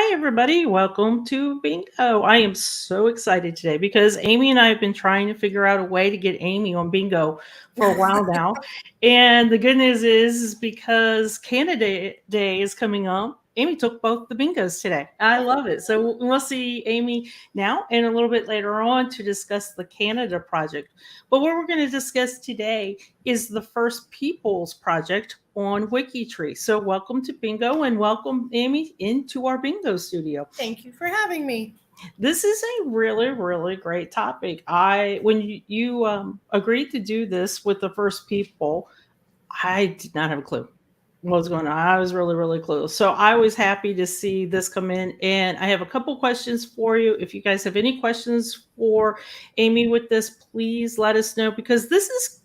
Hi, everybody. Welcome to Bingo. I am so excited today because Amy and I have been trying to figure out a way to get Amy on Bingo for a while now. And the good news is because Canada Day is coming up, Amy took both the bingos today. I love it. So we'll see Amy now and a little bit later on to discuss the Canada project. But what we're going to discuss today is the First Peoples project on WikiTree. So welcome to Bingo and welcome Amy into our Bingo studio. Thank you for having me. This is a really, really great topic. When you agreed to do this with the First People, I did not have a clue what was going on. I was really, really clueless. So I was happy to see this come in. And I have a couple questions for you. If you guys have any questions for Amy with this, please let us know because this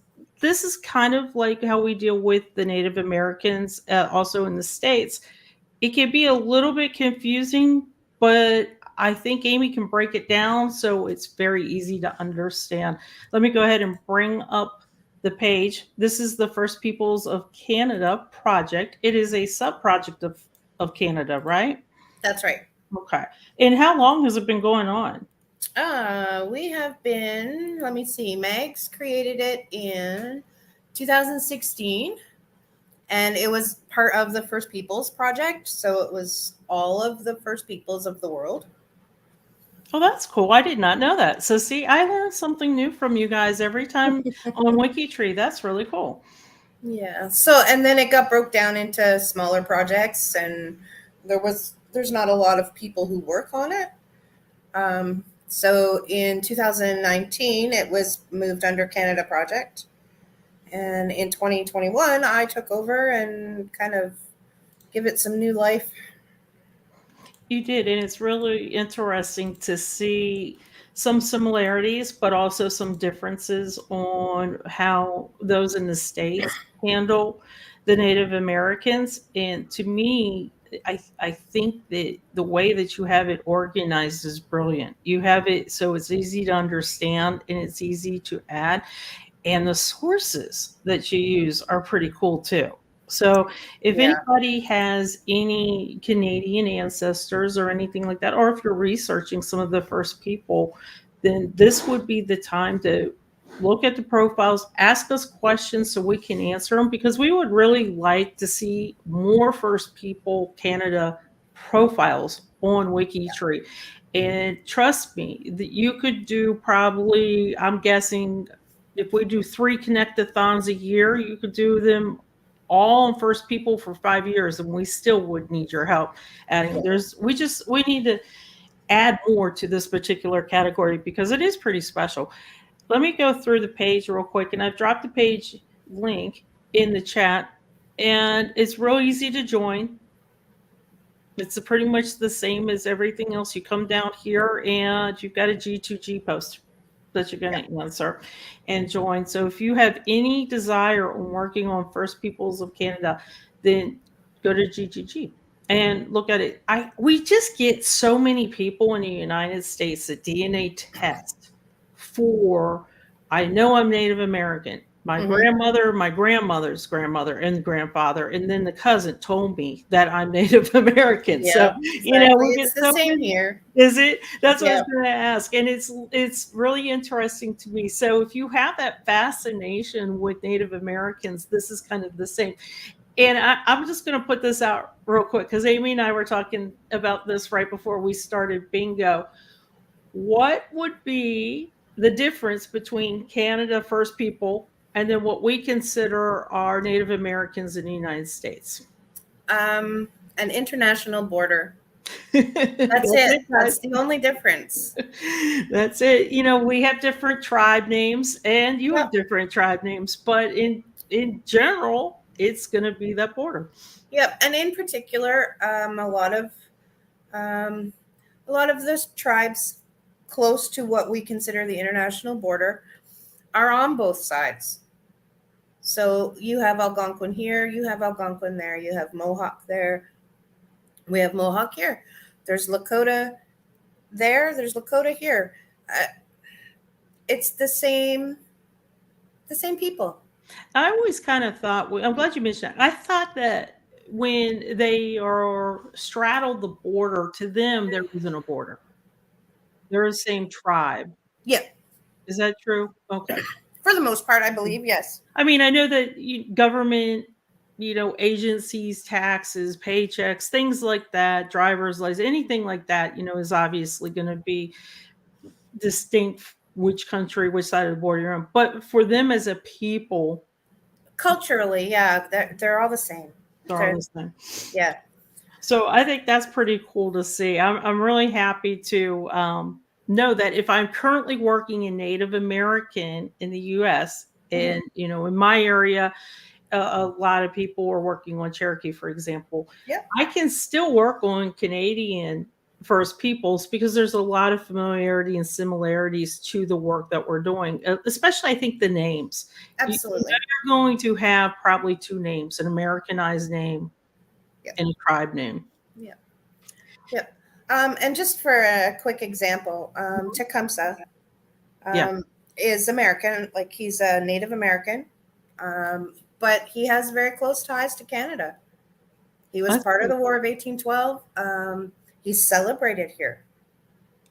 is kind of like how we deal with the Native Americans also in the States. It can be a little bit confusing, but I think Amy can break it down so it's very easy to understand. Let me go ahead and bring up the page. This is the First Peoples of Canada project. It is a sub project of Canada, right? That's right. Okay. And how long has it been going on? We have been, let me see, Megs created it in 2016, and it was part of the First Peoples project. So it was all of the First Peoples of the world. Oh, that's cool. I did not know that. So, see, I learn something new from you guys every time on WikiTree. That's really cool. Yeah. So, and then it got broke down into smaller projects, and there's not a lot of people who work on it. So in 2019, it was moved under Canada Project. And in 2021, I took over and kind of give it some new life. You did, and it's really interesting to see some similarities, but also some differences on how those in the States handle the Native Americans. And to me, I think that the way that you have it organized is brilliant. You have it so it's easy to understand and it's easy to add. And the sources that you use are pretty cool too. So, if Yeah. anybody has any Canadian ancestors or anything like that, or if you're researching some of the first people, then this would be the time to look at the profiles, ask us questions so we can answer them because we would really like to see more First People Canada profiles on WikiTree. And trust me, that you could do probably, I'm guessing, if we do 3 connect-a-thons a year, you could do them all on First People for 5 years, and we still would need your help adding. We need to add more to this particular category because it is pretty special. Let me go through the page real quick, and I've dropped the page link in the chat, and it's real easy to join. It's pretty much the same as everything else. You come down here and you've got a G2G post that you're going to answer and join. So if you have any desire on working on First Peoples of Canada, then go to GGG and look at it. We just get so many people in the United States that DNA test for, I know I'm Native American. My grandmother, my grandmother's grandmother, and grandfather, and then the cousin told me that I'm Native American. Yeah, So exactly. we It's get the so same many. here. Is it? That's what I Yeah. was going to ask, and it's really interesting to me. So if you have that fascination with Native Americans, this is kind of the same. And I'm just going to put this out real quick because Amy and I were talking about this right before we started Bingo. What would be the difference between Canada First People and then what we consider our Native Americans in the United States? An international border. That's That's it. it, guys. That's the only difference. That's it. We have different tribe names and you have Yep. different tribe names, but in general, it's going to be that border. Yep. And in particular, um, a lot of those tribes close to what we consider the international border are on both sides. So you have Algonquin here, you have Algonquin there, you have Mohawk there, we have Mohawk here. There's Lakota there, there's Lakota here. It's the same people. I always kind of thought, I'm glad you mentioned that. I thought that when they are straddled the border, to them there isn't a border. They're the same tribe. Yeah, Is that true? Okay. for the most part, I believe, yes. I mean, I know that government, agencies, taxes, paychecks, things like that, driver's license, anything like that, is obviously going to be distinct which country, which side of the border you're on. But for them as a people, Culturally, yeah, they're all the same. they're all the same. Yeah. So I think that's pretty cool to see. I'm really happy to know that if I'm currently working in Native American in the U.S. and in my area, a lot of people are working on Cherokee, for example. Yeah. I can still work on Canadian First Peoples because there's a lot of familiarity and similarities to the work that we're doing, especially I think the names. Absolutely. You're going to have probably two names, an Americanized name and a tribe name. Yeah. Yep. And just for a quick example, Tecumseh is American, like he's a Native American, but he has very close ties to Canada. He was part of the War of 1812. He's celebrated here.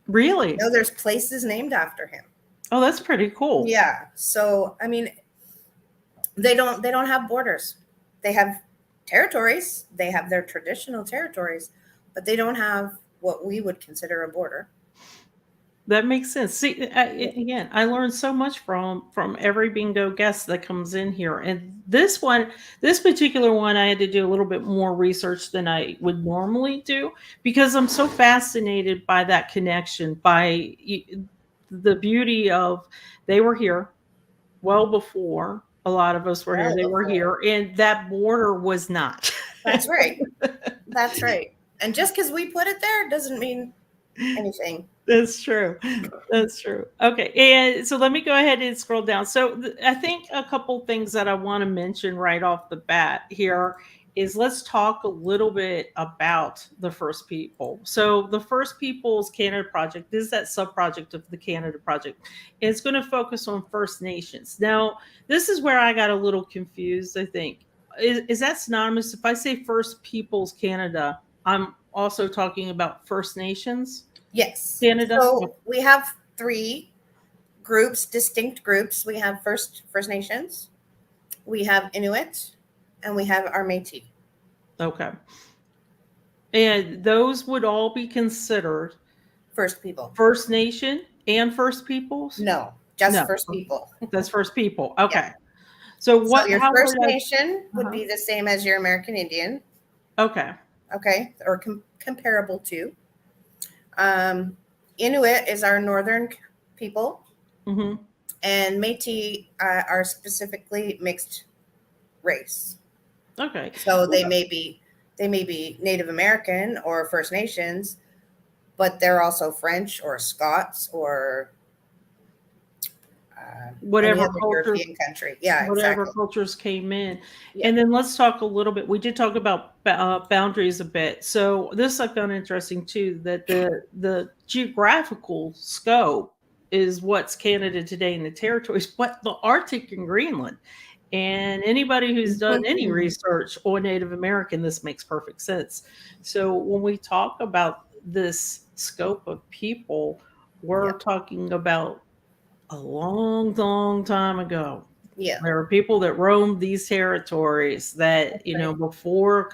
Really? There's places named after him. Oh, that's pretty cool. Yeah. So, I mean, they don't have borders. They have territories. They have their traditional territories, but they don't have what we would consider a border. That makes sense. See, again, I learned so much from every bingo guest that comes in here, and this particular one, I had to do a little bit more research than I would normally do because I'm so fascinated by that connection, by the beauty of they were here well before a lot of us were here. They were here, and that border was not. That's right. That's right. And just because we put it there doesn't mean anything. That's true. That's true. Okay. And so let me go ahead and scroll down. So I think a couple things that I want to mention right off the bat here is let's talk a little bit about the First People. So the First Peoples Canada Project is that sub-project of the Canada Project. It's going to focus on First Nations. Now, this is where I got a little confused, I think. Is that synonymous? If I say First Peoples Canada, I'm also talking about First Nations? Yes. Canada. So we have three groups, distinct groups. We have First Nations, we have Inuit, and we have our Métis. Okay. And those would all be considered First People. First Nation and First Peoples? No, just First People. That's First People. Okay. Yeah. So your First Nation would be the same as your American Indian. Okay. Okay. Or comparable to. Inuit is our northern people, and Métis are specifically mixed race. Okay. So they may be Native American or First Nations, but they're also French or Scots or whatever cultures, European country. Yeah, whatever cultures came in. Yeah. And then let's talk a little bit. We did talk about boundaries a bit. So this I found interesting too, that the geographical scope is what's Canada today and the territories, but the Arctic and Greenland. And anybody who's done any research on Native American, this makes perfect sense. So when we talk about this scope of people, we're talking about a long, long time ago. Yeah. There were people that roamed these territories that, before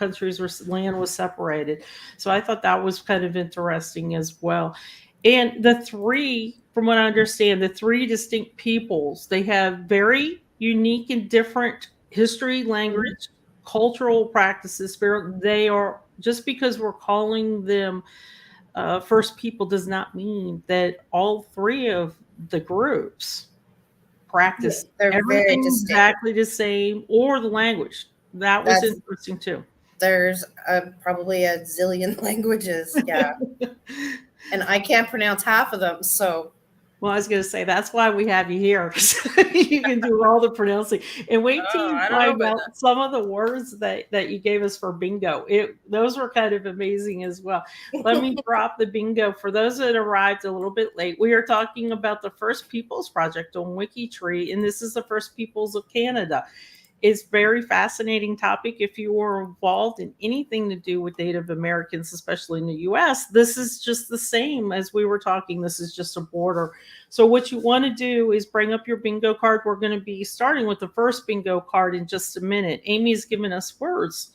land was separated. So I thought that was kind of interesting as well. And from what I understand, the three distinct peoples, they have very unique and different history, language, cultural practices, spirit. They are, just because we're calling them First People does not mean that all three of the groups practice everything exactly the same or the language. That was interesting too. There's probably a zillion languages. Yeah. And I can't pronounce half of them. So, well, I was going to say, that's why we have you here. You can do all the pronouncing. And wait till you find out some of the words that you gave us for bingo. Those were kind of amazing as well. Let me drop the bingo. For those that arrived a little bit late, we are talking about the First Peoples Project on WikiTree, and this is the First Peoples of Canada. It's very fascinating topic. If you are involved in anything to do with Native Americans, especially in the US, this is just the same as we were talking. This is just a border. So what you want to do is bring up your bingo card. We're going to be starting with the first bingo card in just a minute. Amy's given us words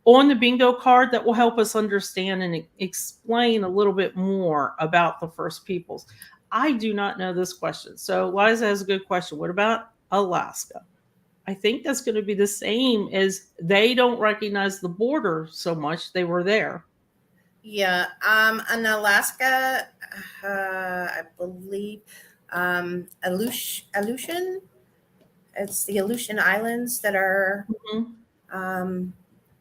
on the bingo card that will help us understand and explain a little bit more about the First Peoples. I do not know this question. So Liza has a good question. What about Alaska? I think that's going to be the same as they don't recognize the border so much. They were there. Yeah. In Alaska, I believe, Aleutian. It's the Aleutian Islands that are,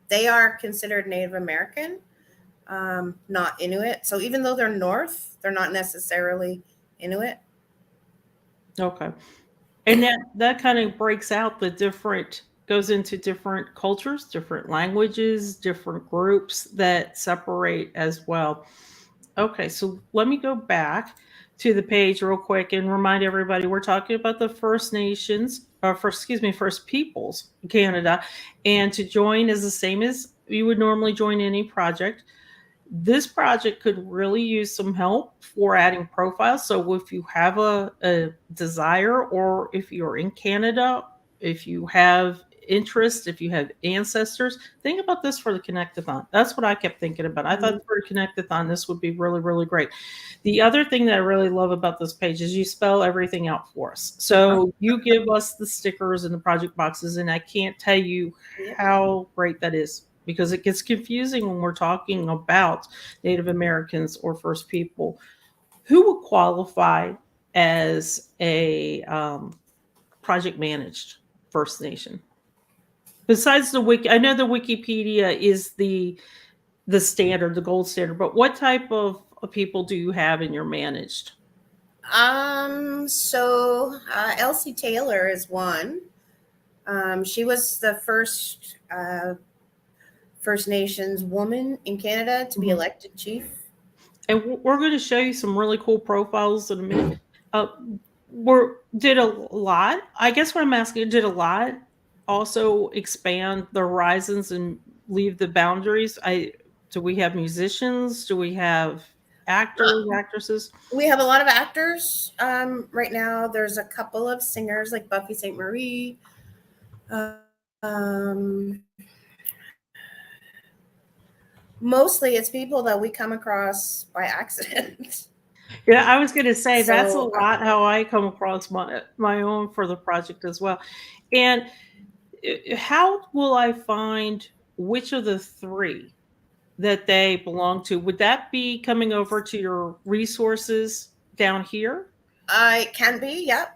they are considered Native American, not Inuit. So even though they're north, they're not necessarily Inuit. Okay. And that kind of breaks out goes into different cultures, different languages, different groups that separate as well. Okay, so let me go back to the page real quick and remind everybody we're talking about the First Nations, or First Peoples in Canada. And to join is the same as you would normally join any project. This project could really use some help for adding profiles. So if you have a desire, or if you're in Canada, if you have interest, if you have ancestors, think about this for the Connectathon. That's what I kept thinking about. I thought for a Connectathon, this would be really, really great. The other thing that I really love about this page is you spell everything out for us. So you give us the stickers and the project boxes, and I can't tell you how great that is, because it gets confusing when we're talking about Native Americans or First People. Who would qualify as a project managed First Nation? Besides the wiki, I know the Wikipedia is the standard, the gold standard, but what type of people do you have in your managed? So Elsie Taylor is one. She was the first First Nations woman in Canada to be elected chief. And we're going to show you some really cool profiles in a minute. Did a lot, I guess what I'm asking, did a lot also expand the horizons and leave the boundaries? Do we have musicians? Do we have actors, actresses? We have a lot of actors right now. There's a couple of singers like Buffy St. Marie. Mostly it's people that we come across by accident. Yeah, I was going to say that's a lot how I come across my own for the project as well. And how will I find which of the three that they belong to? Would that be coming over to your resources down here? It can be, yeah.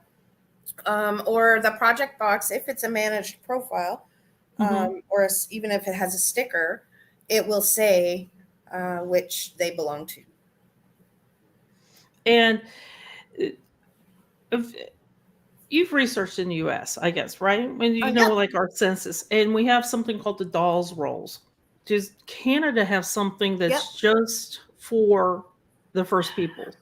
Or the project box, if it's a managed profile, or even if it has a sticker, it will say which they belong to. And you've researched in the US, I guess, right? When like our census, and we have something called the Dolls Rolls. Does Canada have something that's just for the First Peoples?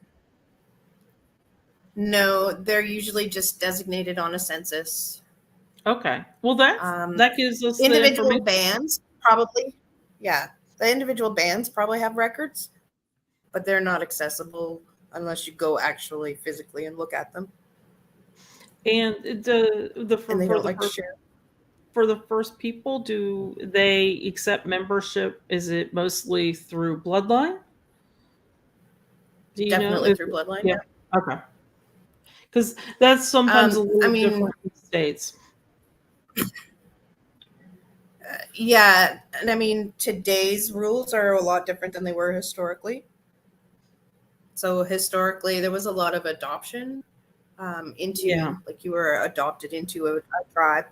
No, they're usually just designated on a census. Okay. Well, that gives us individual bands probably. Yeah. The individual bands probably have records, but they're not accessible unless you go actually physically and look at them. And for the First People, do they accept membership? Is it mostly through bloodline? Do you Definitely know through bloodline. Yeah. Okay. Because that's sometimes a little different in states. Yeah, and I mean today's rules are a lot different than they were historically. So historically, there was a lot of adoption into like you were adopted into a tribe.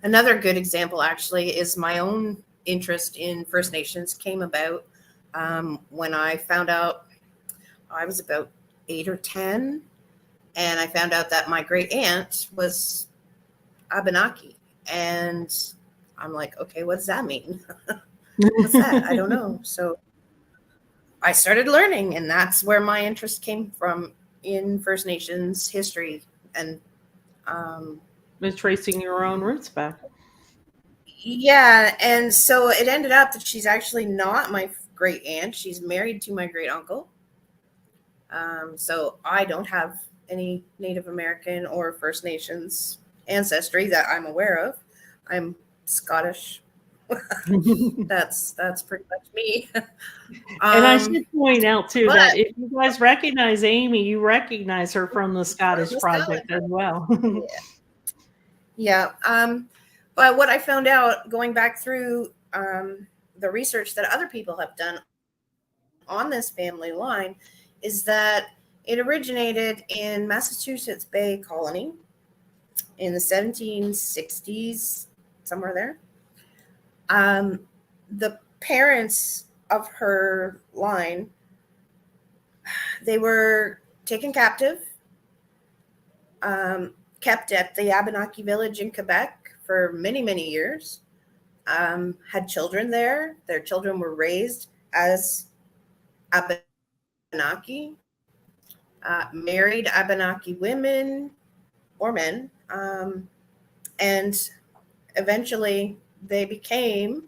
Another good example actually is my own interest in First Nations came about when I found out I was about 8 or 10, and I found out that my great aunt was Abenaki, and I'm like, okay, what does that mean? What's that? I don't know. So I started learning, and that's where my interest came from in First Nations history. And With tracing your own roots back. Yeah, and so it ended up that she's actually not my great aunt. She's married to my great uncle. So I don't have any Native American or First Nations ancestry that I'm aware of. I'm Scottish. That's pretty much me. And I should point out too but that if you guys recognize Amy, you recognize her from the Scottish the Project Scotland. as well. Yeah. But what I found out going back through the research that other people have done on this family line is that it originated in Massachusetts Bay Colony in the 1760s, somewhere there. The parents of her line, they were taken captive, kept at the Abenaki village in Quebec for many, many years, had children there. Their children were raised as Abenaki, married Abenaki women or men, and eventually they became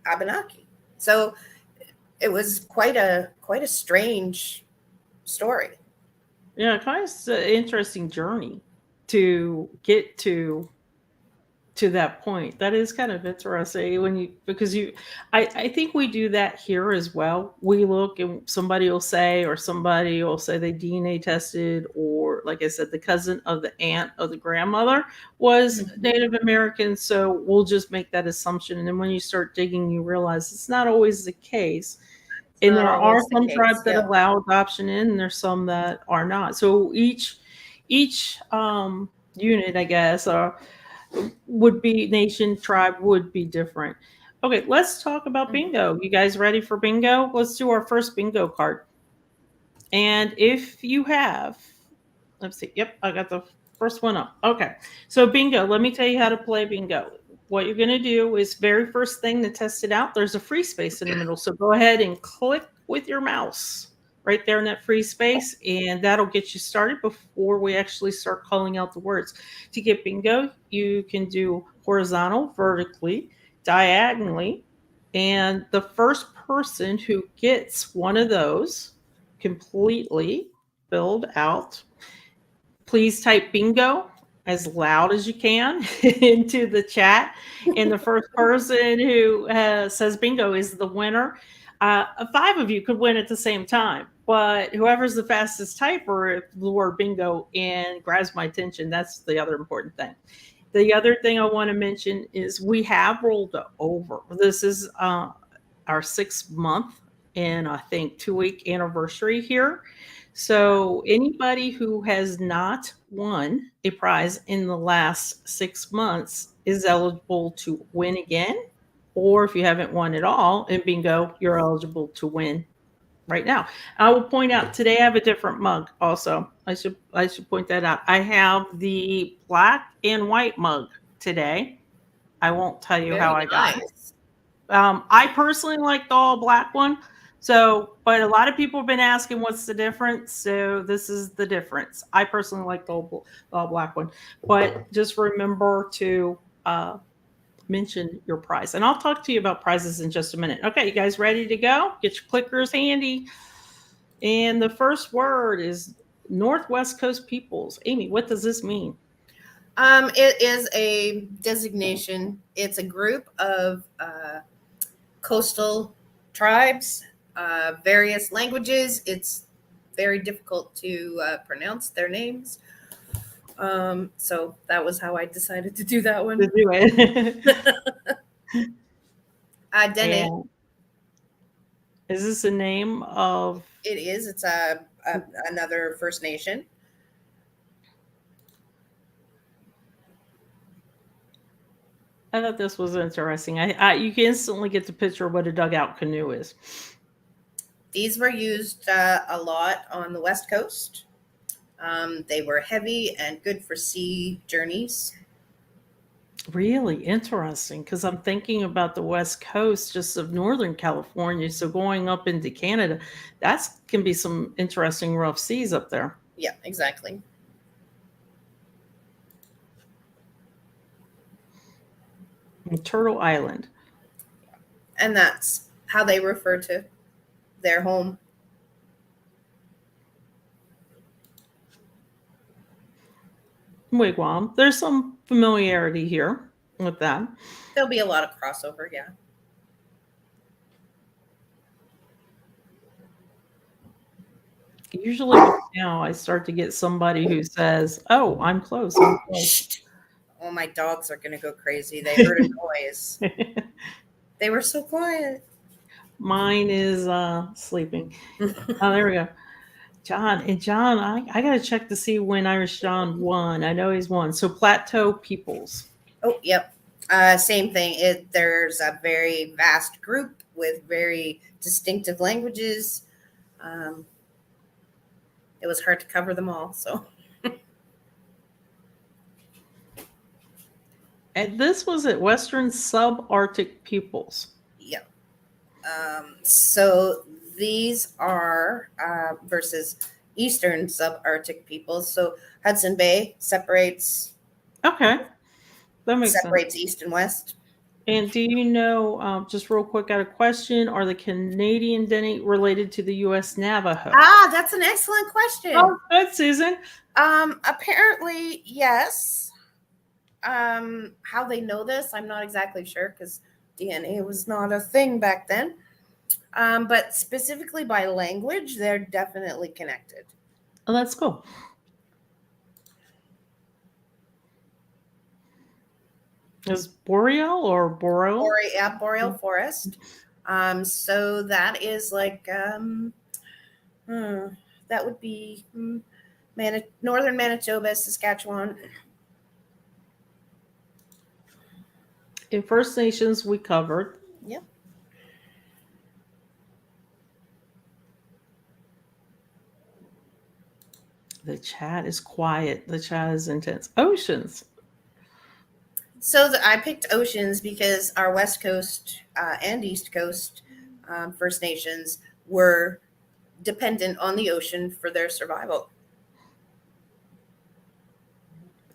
Abenaki. So it was quite a strange story. Yeah, kind of an interesting journey to get to that point. That is kind of interesting when you because you I think we do that here as well. We look and somebody will say they DNA tested, or like I said, the cousin of the aunt of the grandmother was Native American, so we'll just make that assumption. And then when you start digging, you realize it's not always the case. And Not there are always the some case. tribes that Yeah. allow adoption in, and there's some that are not. So each unit, I guess, would be nation tribe would be different. Okay, let's talk about bingo. You guys ready for bingo? Let's do our first bingo card. And if you have, let's see. Yep, I got the first one up. Okay, so bingo. Let me tell you how to play bingo. What you're going to do is very first thing to test it out. There's a free space in the middle, so go ahead and click with your mouse right there in that free space, and that'll get you started before we actually start calling out the words. To get bingo, you can do horizontal, vertically, diagonally, and the first person who gets one of those completely filled out, please type bingo as loud as you can into the chat. And the first person who says bingo is the winner. 5 of you could win at the same time, but whoever's the fastest typer, if the word bingo and grabs my attention, that's the other important thing. The other thing I want to mention is we have rolled over. This is our 6th month and I think 2-week anniversary here. So anybody who has not won a prize in the last 6 months is eligible to win again. Or if you haven't won at all in bingo, you're eligible to win right now. I will point out today I have a different mug also. I should point that out. I have the black and white mug today. I won't tell you how I got it. I personally like the all black one. So, but a lot of people have been asking what's the difference. So this is the difference. I personally like the all black one, but just remember to mention your prize. And I'll talk to you about prizes in just a minute. Okay, you guys ready to go? Get your clickers handy. And the first word is Northwest Coast Peoples. Amy, what does this mean? It is a designation. It's a group of coastal tribes, various languages. It's very difficult to pronounce their names. So that was how I decided to do that one. To do it. Dene. Is this a name of? It is. It's another First Nation. I thought this was interesting. You can instantly get the picture of what a dugout canoe is. These were used a lot on the West Coast. They were heavy and good for sea journeys. Really interesting, because I'm thinking about the West Coast just of Northern California. So going up into Canada, that can be some interesting rough seas up there. Yeah, exactly. Turtle Island. And that's how they refer to their home. Wigwam. There's some familiarity here with that. There'll be a lot of crossover, yeah. Usually now I start to get somebody who says, "Oh, I'm close." I'm close. Oh, my dogs are going to go crazy. They heard a noise. They were so quiet. Mine is sleeping. Oh, there we go. John, I got to check to see when Irish John won. I know he's won. So Plateau Peoples. Oh, yep. Same thing. There's a very vast group with very distinctive languages. It was hard to cover them all. So, And this was at Western Subarctic Peoples. yep. So these are versus Eastern Subarctic peoples. So Hudson Bay separates Okay, that makes sense. east and west. And do you know, just real quick, got a question, are the Canadian Dene related to the U.S. Navajo? That's an excellent question. Oh, good, Susan. Apparently, yes. How they know this, I'm not exactly sure because DNA was not a thing back then. But specifically by language, they're definitely connected. Oh, that's cool. Is boreal or boreal? Boreal forest. So that is like that would be northern Manitoba, Saskatchewan. In First Nations, we covered. Yep. The chat is quiet. The chat is intense. Oceans. So I picked oceans because our West Coast and East Coast First Nations were dependent on the ocean for their survival.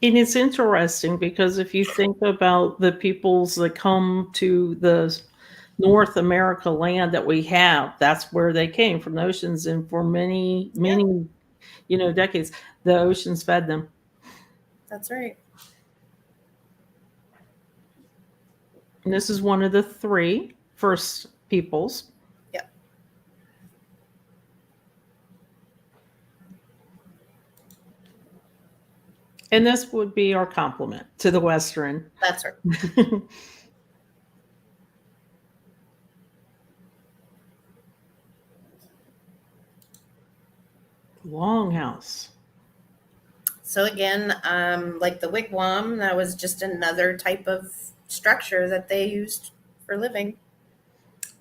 And it's interesting because if you think about the peoples that come to the North America land that we have, that's where they came from, the oceans. And for many, decades, the oceans fed them. That's right. And this is one of the three first peoples. Yep. And this would be our complement to the Western. That's right. Longhouse. So again, like the wigwam, that was just another type of structure that they used for living.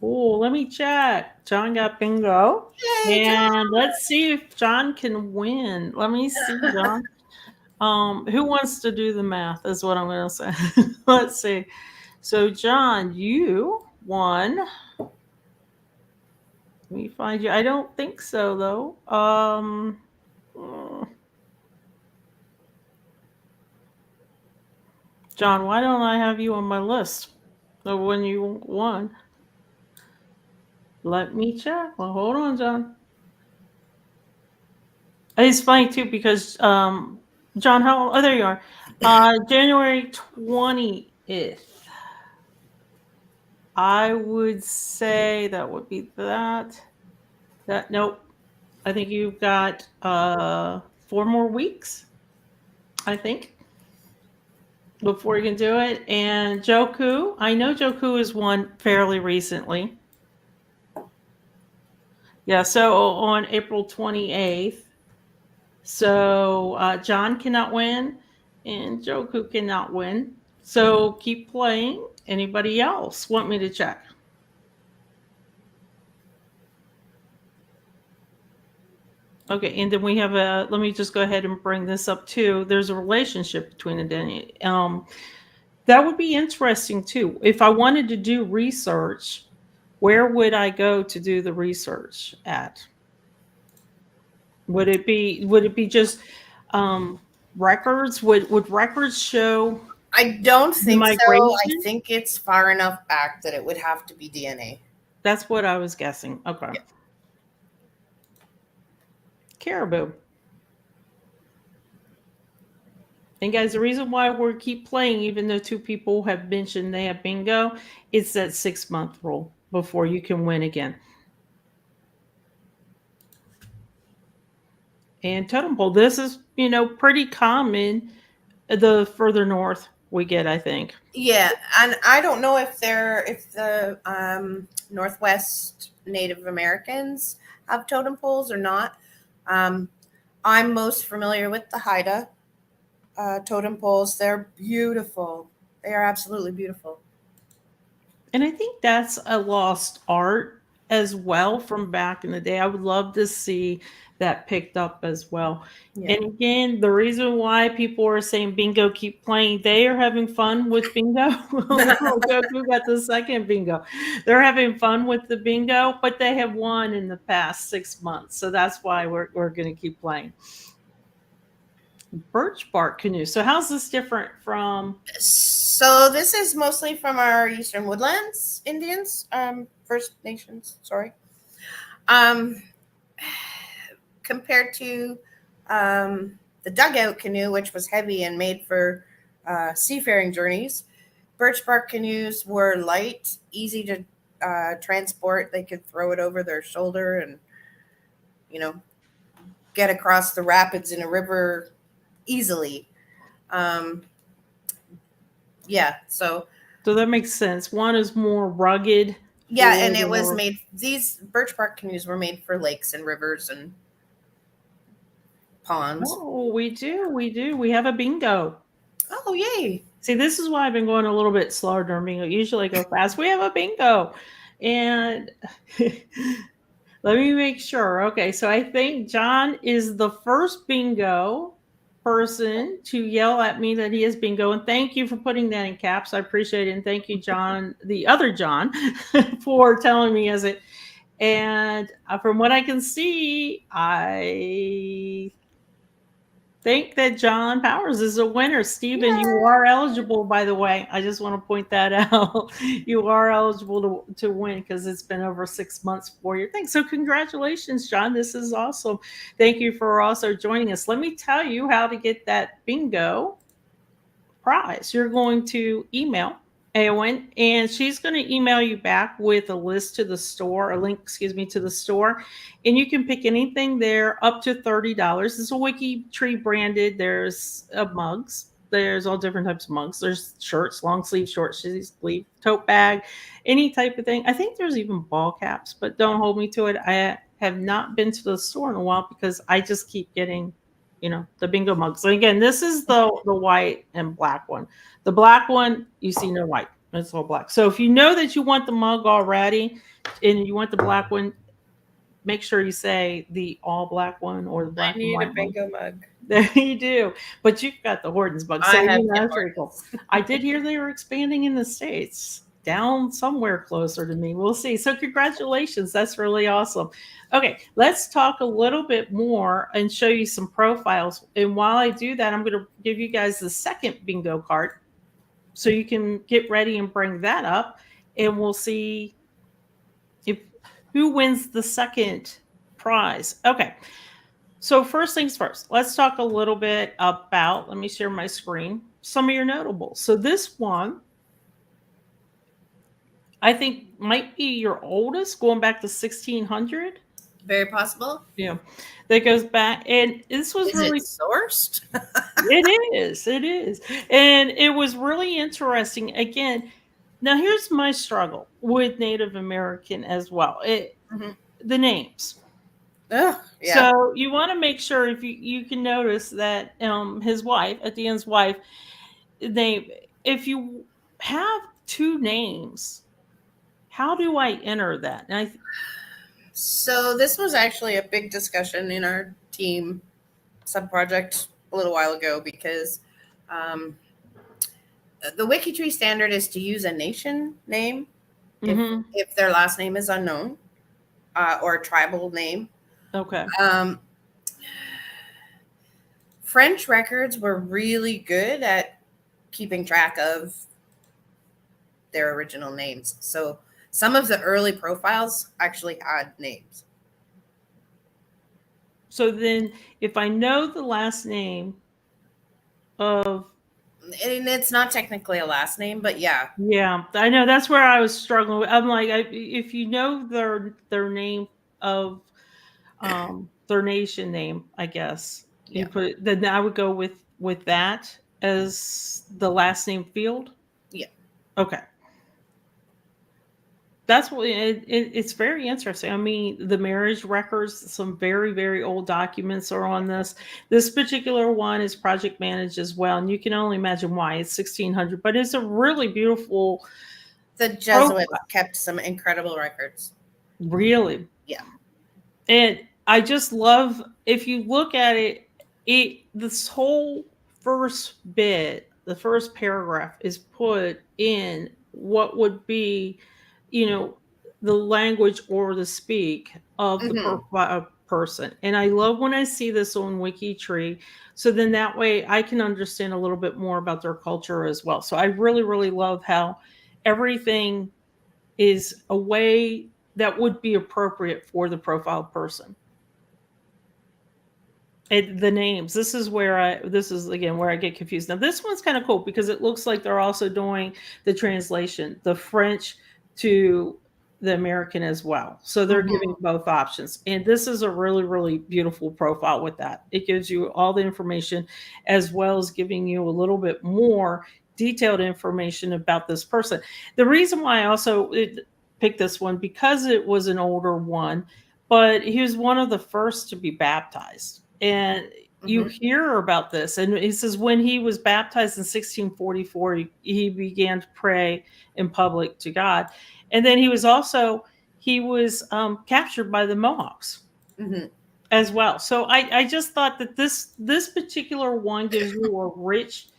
Oh, let me check. John got bingo. Yay, and John! Let's see if John can win. Let me see, John. Who wants to do the math is what I'm going to say. Let's see. So, John, you won. Let me find you. I don't think so, though. John, why don't I have you on my list of when you won? Let me check. Well, hold on, John. It's funny, too, because, John, oh, there you are. January 20th. I would say that would be that. Nope. I think you've got 4 more weeks, I think, before you can do it. And Joku, I know Joku has won fairly recently. Yeah, so on April 28th. So John cannot win and Joku cannot win. So keep playing. Anybody else want me to check? Okay, and then we have let me just go ahead and bring this up too. There's a relationship between the Denny. That would be interesting too. If I wanted to do research, where would I go to do the research at? Would it be just records? Would records show? I don't think so. I migration? think it's far enough back that it would have to be DNA. That's what I was guessing. Okay. Yeah. Caribou. And guys, the reason why we keep playing, even though two people have mentioned they have bingo, it's that 6-month rule before you can win again. And totem pole, this is, pretty common the further north we get, I think. Yeah, and I don't know if the Northwest Native Americans have totem poles or not. I'm most familiar with the Haida totem poles. They're beautiful. They are absolutely beautiful. And I think that's a lost art as well from back in the day. I would love to see that picked up as well. Yeah. And again, the reason why people are saying bingo, keep playing, they are having fun with bingo. Who got the second bingo? They're having fun with the bingo, but they have won in the past 6 months. So that's why we're going to keep playing. Birch bark canoe. So how's this different from? So this is mostly from our Eastern Woodlands Indians, First Nations. Sorry. Compared to the dugout canoe, which was heavy and made for seafaring journeys, birch bark canoes were light, easy to transport. They could throw it over their shoulder and, get across the rapids in a river easily. Yeah, so that makes sense. One is more rugged. Yeah, and it was made. These birch bark canoes were made for lakes and rivers and ponds. Oh, we do. We have a bingo. Oh, yay! See, this is why I've been going a little bit slower during bingo. Usually I go fast. We have a bingo. And let me make sure. Okay, so I think John is the first bingo person to yell at me that he is bingo. And thank you for putting that in caps. I appreciate it. And thank you, John, the other John, for telling me as it. And from what I can see, I think that John Powers is a winner. Stephen, Yay! you are eligible, by the way. I just want to point that out. You are eligible to win because it's been over 6 months for your thing. So congratulations, John. This is awesome. Thank you for also joining us. Let me tell you how to get that bingo prize. You're going to email Eowyn, and she's going to email you back with a list to the store, a link, to the store, and you can pick anything there up to $30. It's a WikiTree branded. There's mugs. There's all different types of mugs. There's shirts, long sleeve, short sleeve, tote bag, any type of thing. I think there's even ball caps, but don't hold me to it. I have not been to the store in a while because I just keep getting the bingo mugs. So again, this is the white and black one. The black one, you see no white. It's all black. So if you know that you want the mug already and you want the black one, make sure you say the all black one or the black I need and white a bingo mug. There you do. But you've got the Hortons mug. So I have that's pretty cool. I did hear they were expanding in the States, down somewhere closer to me. We'll see. So congratulations. That's really awesome. Okay, let's talk a little bit more and show you some profiles. And while I do that, I'm going to give you guys the second bingo card so you can get ready and bring that up. And we'll see who wins the second prize. Okay. So first things first, let's talk a little bit about, let me share my screen, some of your notables. So this one, I think might be your oldest, going back to 1600. Very possible. Yeah, that goes back. And this was really sourced. It is. And it was really interesting. Again, now here's my struggle with Native American as well. The names. Yeah. So you want to make sure if you can notice that his wife, Etienne's wife, if you have two names, how do I enter that? So this was actually a big discussion in our team sub-project a little while ago because the WikiTree standard is to use a nation name if their last name is unknown or a tribal name. Okay. French records were really good at keeping track of their original names. So some of the early profiles actually had names. So then if I know the last name of, And it's not technically a last name, but yeah. yeah, I know that's where I was struggling with. I'm like, if you know their name of their nation name, I guess you Yeah. put, then I would go with that as the last name field. Yeah. Okay. That's what it's very interesting. I mean, the marriage records, some very, very old documents are on this. This particular one is project managed as well, and you can only imagine why. It's 1600, but it's a really beautiful. The Jesuits kept some incredible records. Really? Yeah. And I just love, if you look at it, this whole first bit, the first paragraph is put in what would be, the language or the speak of the person. And I love when I see this on WikiTree. So then that way I can understand a little bit more about their culture as well. So I really, really love how everything is a way that would be appropriate for the profile person. The names. This is again where I get confused. Now this one's kind of cool because it looks like they're also doing the translation, the French to the American as well. So they're giving both options. And this is a really, really beautiful profile with that. It gives you all the information as well as giving you a little bit more detailed information about this person. The reason why I also picked this one, because it was an older one, but he was one of the first to be baptized. And you hear about this. And he says when he was baptized in 1644, he began to pray in public to God. And then he was captured by the Mohawks as well. So I just thought that this particular one gives you a rich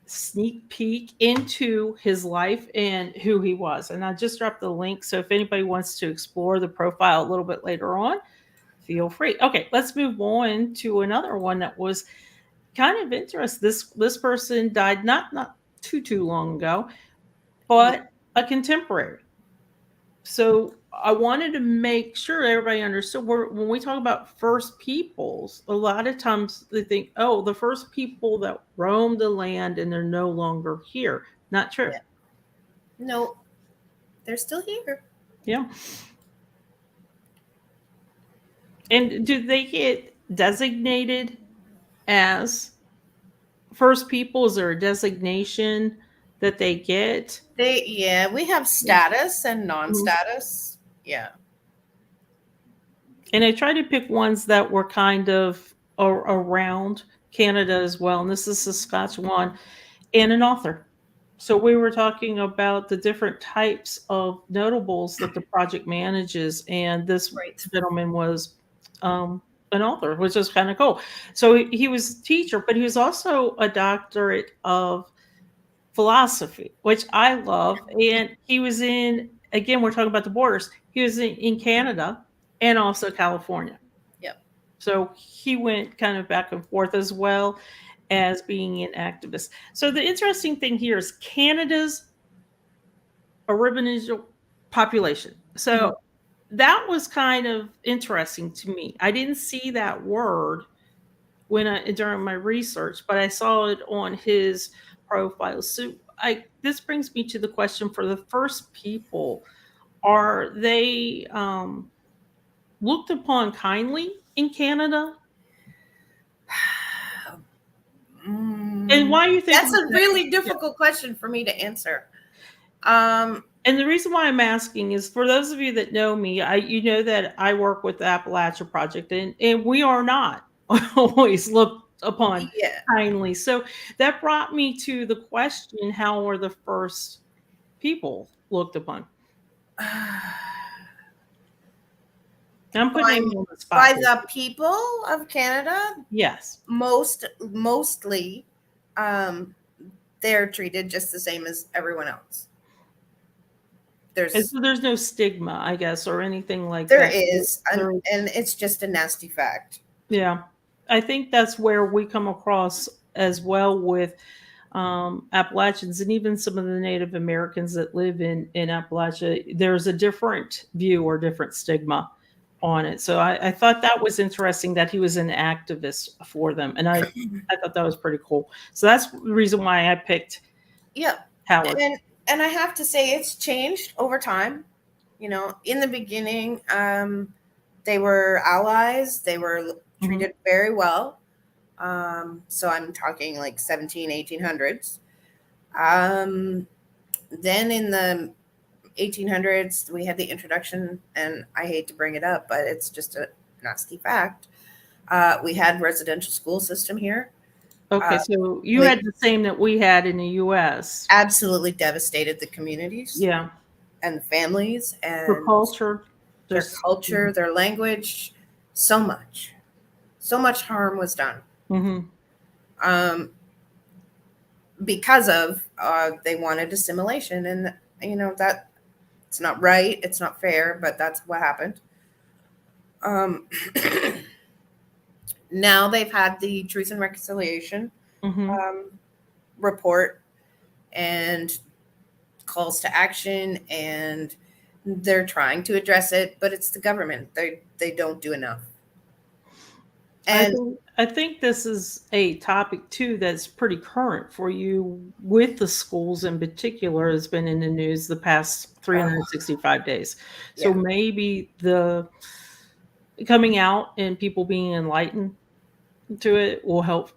sneak peek into his life and who he was. And I just dropped the link. So if anybody wants to explore the profile a little bit later on, feel free. Okay, let's move on to another one that was kind of interesting. This person died not too long ago, but a contemporary. So I wanted to make sure everybody understood when we talk about first peoples, a lot of times they think, oh, the first people that roamed the land and they're no longer here. Not true. Yeah. No, they're still here. Yeah. And do they get designated as first people? Is there a designation that they get? We have status and non-status. Yeah. And I tried to pick ones that were kind of around Canada as well. And this is Saskatchewan, and an author. So we were talking about the different types of notables that the project manages. And this gentleman was an author, which is kind of cool. So he was a teacher, but he was also a doctorate of philosophy, which I love. And he was again, we're talking about the borders. He was in Canada and also California. Yep. So he went kind of back and forth as well as being an activist. So the interesting thing here is Canada's Aboriginal population. So that was kind of interesting to me. I didn't see that word during my research, but I saw it on his profile. So this brings me to the question for the first people: are they looked upon kindly in Canada? And why do you think that's a really difficult question for me to answer? And the reason why I'm asking is, for those of you that know me, you know that I work with the Appalachia Project, and we are not always looked upon kindly. So that brought me to the question: how were the first people looked upon? I'm putting you on the spot. By the people of Canada? Yes. Mostly, they're treated just the same as everyone else. There's no stigma, I guess, or anything like that. There is, and it's just a nasty fact. Yeah. I think that's where we come across as well with Appalachians and even some of the Native Americans that live in Appalachia, there's a different view or different stigma on it. So I thought that was interesting that he was an activist for them, and I thought that was pretty cool. So that's the reason why I picked Yeah. Howard. And I have to say it's changed over time. You know, in the beginning, they were allies. They were treated very well. So I'm talking like 1800s. Then in the 1800s, we had the introduction, and I hate to bring it up, but it's just a nasty fact. We had residential school system here. Okay, so you had the same that we had in the U.S. Absolutely devastated the communities. Yeah. And families and their culture, their language, so much harm was done. Because of they wanted assimilation, and that it's not right, it's not fair, but that's what happened. Now they've had the Truth and Reconciliation report and calls to action, and they're trying to address it, but it's the government. They don't do enough. And I think this is a topic too that's pretty current for you with the schools in particular. Has been in the news the past 365 days. So maybe the coming out and people being enlightened to it will help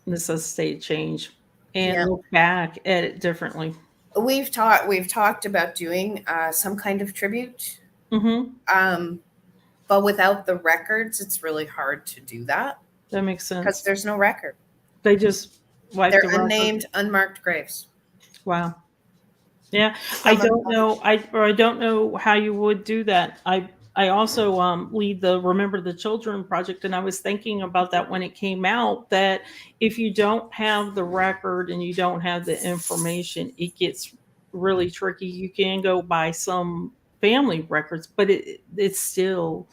necessitate change and look back at it differently. We've talked about doing some kind of tribute. But without the records, it's really hard to do that. That makes sense. Because there's no record. They just they're unnamed, unmarked graves. Wow. Yeah, I don't know. I don't know how you would do that. I also lead the Remember the Children project, and I was thinking about that when it came out, that if you don't have the record and you don't have the information, it gets really tricky. You can go by some family records, but it's still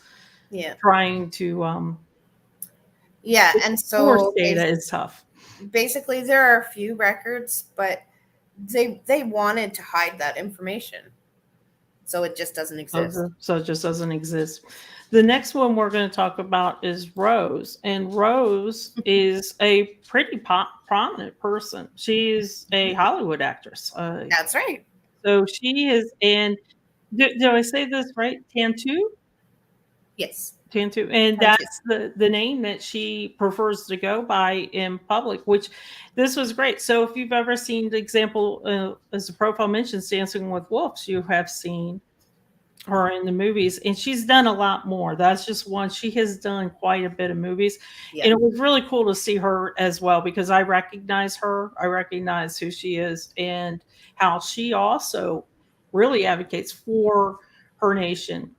trying to and so data is tough. Basically, there are a few records, but they wanted to hide that information, so it just doesn't exist. So it just doesn't exist. The next one we're going to talk about is Rose, and Rose is a pretty prominent person. She's a Hollywood actress. That's right. So she is, and do I say this right? Tantu? Yes. Tantu, and that's the name that she prefers to go by in public, which this was great. So if you've ever seen the example, as the profile mentions, Dancing with Wolves, you have seen her in the movies, and she's done a lot more. That's just one. She has done quite a bit of movies, and it was really cool to see her as well, because I recognize her. I recognize who she is and how she also really advocates for her nation.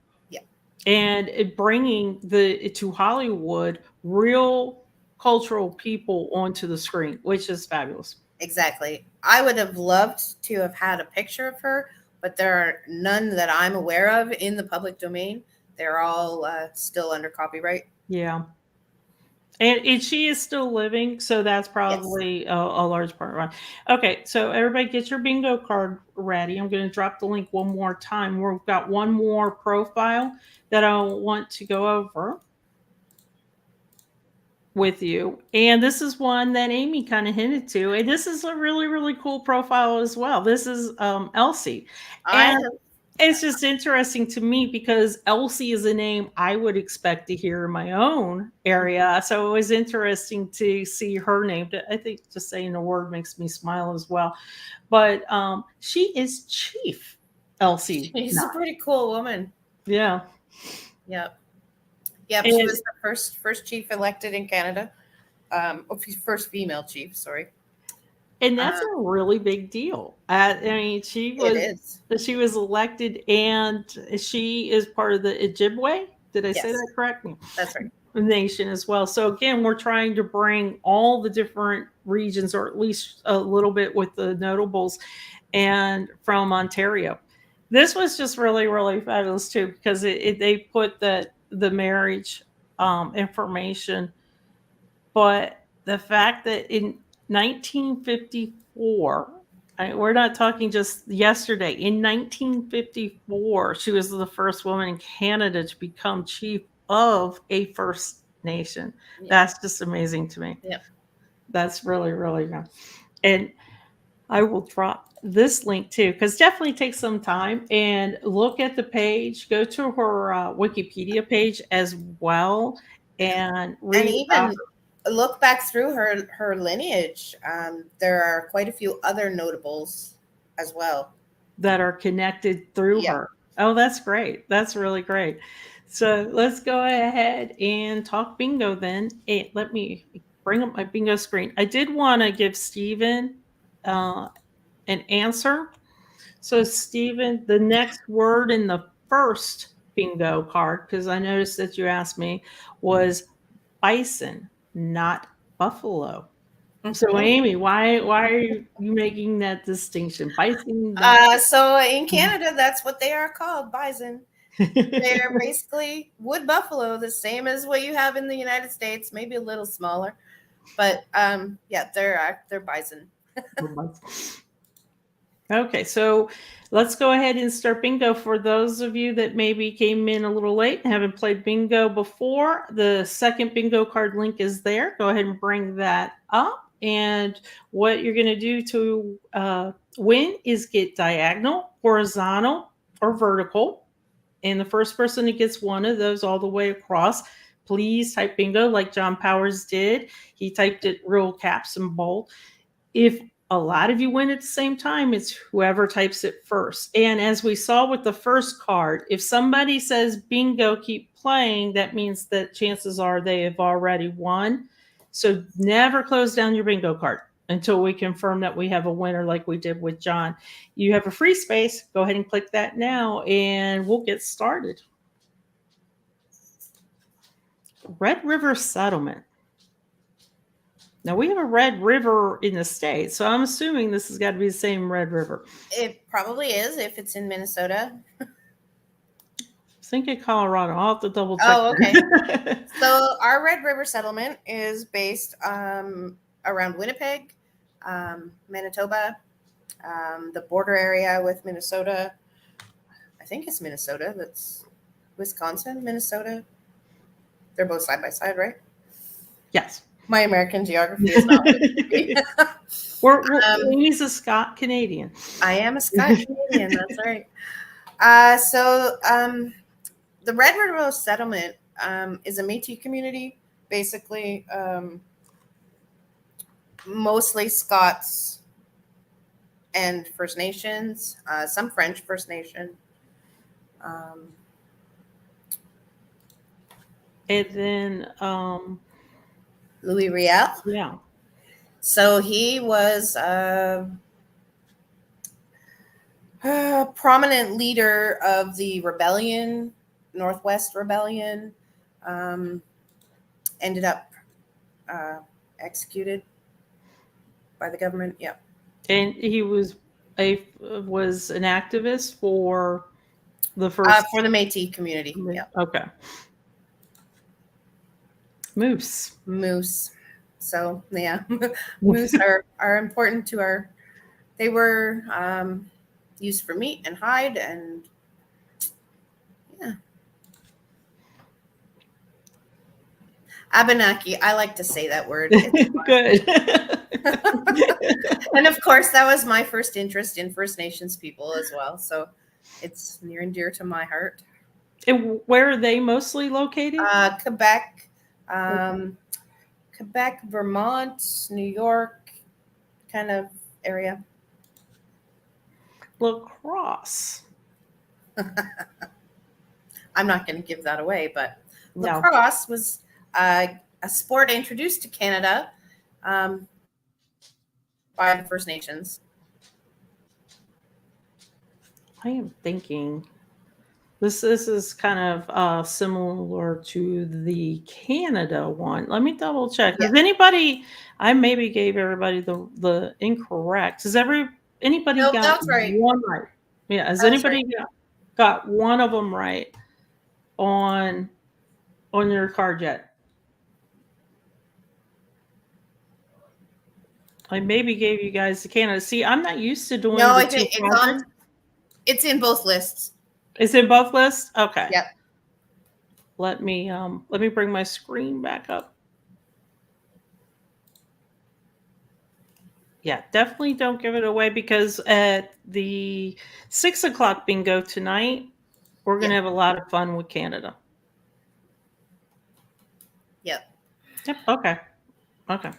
And bringing to Hollywood real cultural people onto the screen, which is fabulous. Exactly. I would have loved to have had a picture of her, but there are none that I'm aware of in the public domain. They're all still under copyright. Yeah. And she is still living, so that's probably a large part of it. Okay, so everybody get your bingo card ready. I'm going to drop the link one more time. We've got one more profile that I want to go over with you. And this is one that Amy kind of hinted to. And this is a really, really cool profile as well. This is Elsie. And it's just interesting to me because Elsie is a name I would expect to hear in my own area. So it was interesting to see her named. I think just saying the word makes me smile as well. But she is Chief Elsie. She's a pretty cool woman. Yeah. Yep. Yep. She was the first chief elected in Canada. First female chief, sorry. And that's a really big deal. I mean, she was elected, and she is part of the Ojibwe. Did I say that correctly? That's right. Nation as well. So again, we're trying to bring all the different regions, or at least a little bit with the notables, and from Ontario. This was just really, really fabulous too, because they put the marriage information, but the fact that 1954. We're not talking just yesterday. In 1954, she was the first woman in Canada to become chief of a First Nation. Yeah. That's just amazing to me. Yeah. That's really, really good. And I will drop this link too, because definitely take some time and look at the page. Go to her Wikipedia page as well and read And even look back through her lineage. There are quite a few other notables as well that are connected through her. Oh, that's great. That's really great. So let's go ahead and talk bingo then. Let me bring up my bingo screen. I did want to give Stephen an answer. So, Stephen, the next word in the first bingo card, because I noticed that you asked me, was bison, not buffalo. So, Amy, why are you making that distinction? Bison, not So in Canada, that's what they are called, bison. They're basically wood buffalo, the same as what you have in the United States, maybe a little smaller, but yeah, they're bison. Okay, so let's go ahead and start bingo. For those of you that maybe came in a little late and haven't played bingo before, the second bingo card link is there. Go ahead and bring that up. And what you're going to do to win is get diagonal, horizontal, or vertical. And the first person that gets one of those all the way across, please type bingo like John Powers did. He typed it real caps and bold. If a lot of you win at the same time, it's whoever types it first. And as we saw with the first card, if somebody says bingo, keep playing, that means that chances are they have already won. So never close down your bingo card until we confirm that we have a winner like we did with John. You have a free space. Go ahead and click that now and we'll get started. Red River Settlement. Now, we have a Red River in the state, so I'm assuming this has got to be the same Red River. It probably is if it's in Minnesota. I think in Colorado. I'll have to double check. Oh, okay. So our Red River settlement is based around Winnipeg, Manitoba, the border area with Minnesota. I think it's Minnesota. That's Wisconsin, Minnesota. They're both side by side, right? Yes. My American geography is not good. He's a Scot Canadian. I am a Scot Canadian. That's right. So the Red River settlement is a Métis community, basically mostly Scots and First Nations, some French First Nation. And then Louis Riel. Yeah. So he was a prominent leader of the rebellion, Northwest Rebellion. Ended up executed by the government. Yeah. And he was an activist for the first for the Métis community. Yeah. Okay. Moose. So yeah, moose are important to our. They were used for meat and hide, and yeah. Abenaki. I like to say that word. Good. And of course, that was my first interest in First Nations people as well. So it's near and dear to my heart. And where are they mostly located? Quebec, Vermont, New York, kind of area. Lacrosse. I'm not going to give that away, but lacrosse was a sport introduced to Canada by the First Nations. I am thinking this is kind of similar to the Canada one. Let me double check. Yeah. Has anybody? I maybe gave everybody the incorrect. Has anybody got that's right. one right? Yeah. Has anybody got one of them right on your card yet? I maybe gave you guys the Canada. See, I'm not used to doing No, the I two think it's projects. on. It's in both lists. Is it both lists? Okay. Yep. Let me bring my screen back up. Yeah, definitely don't give it away, because at the 6 o'clock bingo tonight, we're gonna have a lot of fun with Canada. Yep. Yep. Okay. Okay.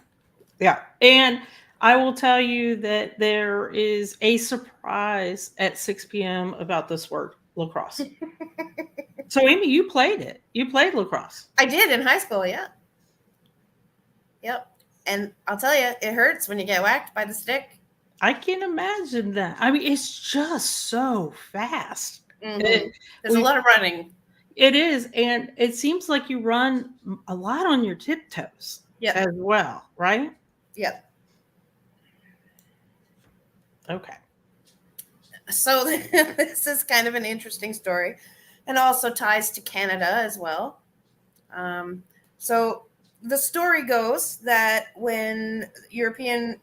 Yeah. And I will tell you that there is a surprise at 6 p.m. about this word, lacrosse. So, Amy, you played it. You played lacrosse. I did in high school. Yeah. Yep. And I'll tell you, it hurts when you get whacked by the stick. I can imagine that. I mean, it's just so fast. Mm-hmm. There's a lot of running. It is. And it seems like you run a lot on your tiptoes as well, right? Yep. Okay. So this is kind of an interesting story, and also ties to Canada as well. So the story goes that when European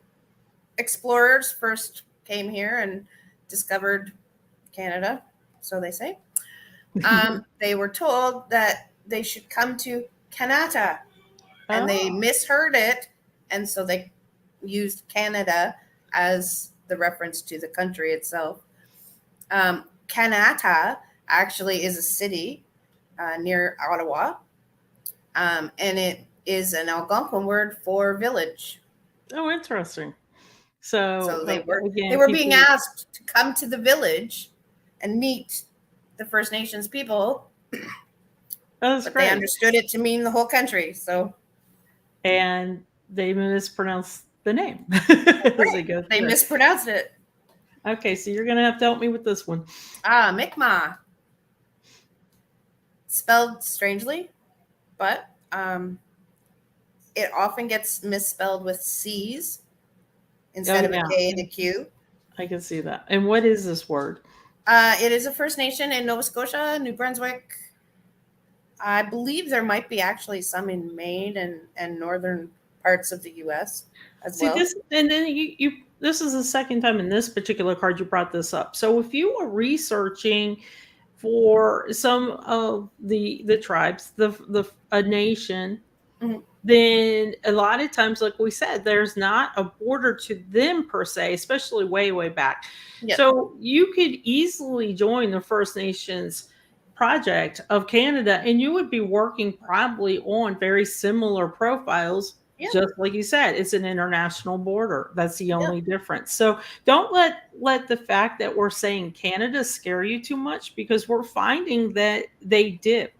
explorers first came here and discovered Canada, so they say, they were told that they should come to Canada, and they misheard it, and so they used Canada as the reference to the country itself. Kanata actually is a city near Ottawa, and it is an Algonquin word for village. Oh, interesting. So they were again, being asked to come to the village and meet the First Nations people, but they understood it to mean the whole country. So, and they mispronounced the name. They mispronounced it. Okay, so you're gonna have to help me with this one. Mi'kmaq, spelled strangely, but it often gets misspelled with C's instead of a K and a Q. I can see that. And what is this word? It is a First Nation in Nova Scotia, New Brunswick. I believe there might be actually some in Maine and northern parts of the U.S. as well. This, and then you this is the second time in this particular card you brought this up. So if you are researching for some of the tribes, a nation, then a lot of times, like we said, there's not a border to them per se, especially way back. So you could easily join the First Nations project of Canada, and you would be working probably on very similar profiles. Just like you said, it's an international border. That's the only difference. So don't let the fact that we're saying Canada scare you too much, because we're finding that they dip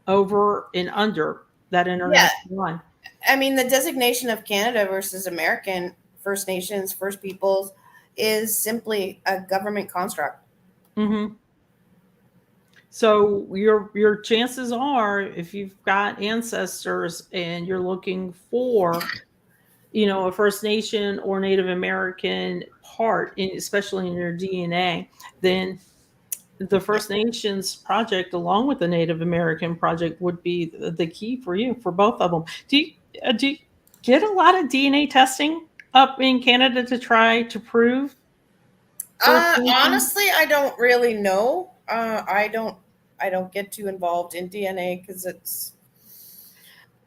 over and under that international line. I mean, the designation of Canada versus American First Nations, First Peoples, is simply a government construct. Mm-hmm. So your chances are, if you've got ancestors and you're looking for, a First Nation or Native American part, especially in your DNA, then the First Nations project, along with the Native American project, would be the key for you, for both of them. Do you get a lot of DNA testing up in Canada to try to prove? Honestly, I don't really know. I don't get too involved in DNA because